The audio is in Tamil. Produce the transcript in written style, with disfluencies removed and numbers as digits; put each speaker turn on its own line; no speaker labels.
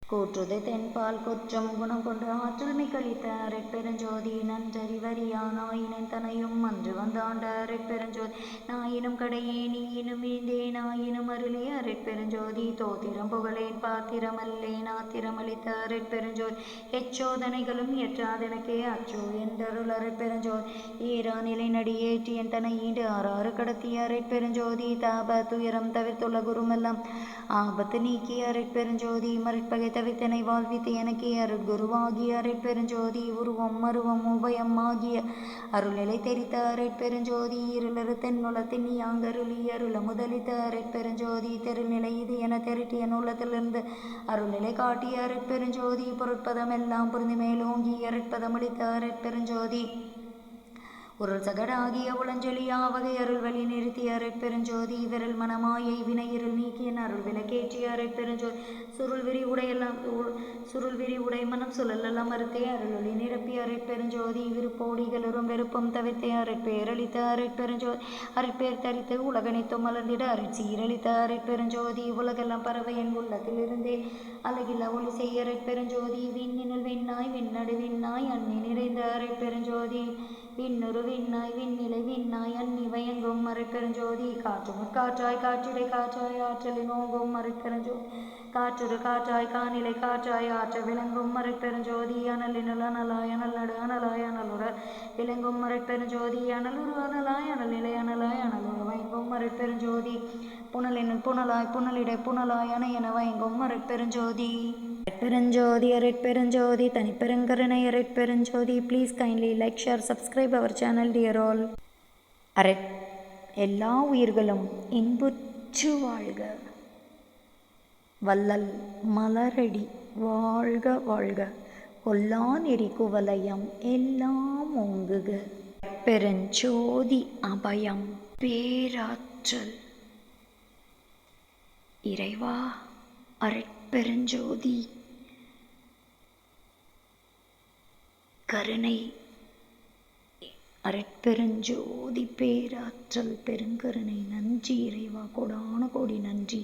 கூற்றுது தென்பால் குற்றம் குணம் கொண்டு ஆற்றல் மிக்களித்த அரைப்பெருஞ்சோதி நன்றறிவறியானாயினன் தனையும் அன்று வந்தாண்ட அரைப்பெருஞ்சோதி நாயினும் கடையே நீயினும் வீழ்ந்தே நாயினும் அருளே அரைப்பெருஞ்சோதி தோத்திரம் புகழேன் பாத்திரமல்லேன் ஆத்திரமளித்த அரைப்பெருஞ்சோதி எச்சோதனைகளும் எற்றாதெனக்கே அச்சோ என்றருள் அரைப்பெருஞ்சோதி ஈரா நிலை நடியேற்றி என் தனை ஈண்டு ஆறாறு கடத்திய அரைப்பெருஞ்சோதி தாப துயரம் தவிர்த்துள்ள குருமெல்லாம் ஆபத்து நீக்கிய அரைப்பெருஞ்சோதி மறைப்பகை தவித்தனை வாழ்வித்து எனக்கு அருட்குருவாகிய அரைப்பெருஞ்சோதி உருவம் மருவம் உபயம் ஆகிய அருள்நிலை தெரித்த அரைப்பெருஞ்சோதி இருளறு தென்னுலத்தின் யாங்கருளி அருள முதலித்த அரைப்பெருஞ்சோதி தெருநிலை இது என திரட்டிய நூலத்திலிருந்து அருள்நிலை காட்டிய அரைப்பெருஞ்சோதி பொருட்பதம் எல்லாம் புரிந்து மேலோங்கி அரைப்பதமளித்த அரைப்பெருஞ்சோதி உருள் சகடாகிய உளஞ்சொலியா வகை அருள் வழி நிறுத்திய அரைப்பெருஞ்சோதி விரல் மனமாயை வினையிருள் நீக்கிய அருள் விலக்கேற்றிய அரைப்பெருஞ்சோதி சுருள் விரி உடை மனம் சுழலெல்லாம் மறுத்தே அருளொளி நிரப்பிய அரைப்பெருஞ்சோதி விருப்போடிகளும் வெறுப்பும் தவிர்த்தே அரைப்பேரளித்த அரைப்பெருஞ்சோதி அரைப்பேர் தரித்து உலகனைத்தும் மலர்ந்திட அரைச்சீரளித்த அரைப்பெருஞ்சோதி உலகெல்லாம் பறவை என் உள்ளத்தில் இருந்தே அழகில் ஒளி செய்ய அரைப்பெருஞ்சோதி விண்ணினுள் விண்ணாய் விண்ணடு விண்ணாய் அன்னி நிறைந்த அரைப்பெருஞ்சோதி விண்ணுரு விண்ணாய் விண்ணிலை விண்ணாய் அன்னி வயங்கும் அரைப்பெருஞ்சோதி காற்றுமுற் காற்றாய் காற்றிடை காற்றாய் ஆற்றலின் ஓங்கும் அரைப்பெருஞ்சோதி காற்றுரு காற்றாய் காநிலை காற்றாய் ஆற்ற விளங்கும் அரைப்பெருஞ்சோதி அனலினுள் அனலாய் அனல் நடு அனலாய் அனலுற விளங்கும் அரைப்பெருஞ்சோதி அனலுரு அனலாய் அனல் நிலை அனலாய் அனலுற வயங்கும் அரைப்பெருஞ்சோதி புனலினுள் புனலாய் புனலிடை புனலாய் அணையென வயங்கும் அரைப்பெருஞ்சோதி அரைப்பெருஞ்சோதி அரைப்பெருஞ்சோதி தனிப்பெருங்கருணை அரைப்பெருஞ்சோதி. Please kindly like, share, subscribe our channel dear all. எல்லா உயிர்களும் இன்புற்று வாழ்க, வள்ளல் மலரடி வாழ்க வாழ்க, கொல்லா நெறி குவலயம் எல்லாம் ஓங்குக, பெருஞ்சோதி அபயம் பேராற்றல் இறைவா அரைப்பெருஞ்சோதி கருணை, அரைப்பெருஞ்சோதி பேராற்றல் பெருங்கருணை. நன்றி இறைவா, கோடான கோடி நன்றி.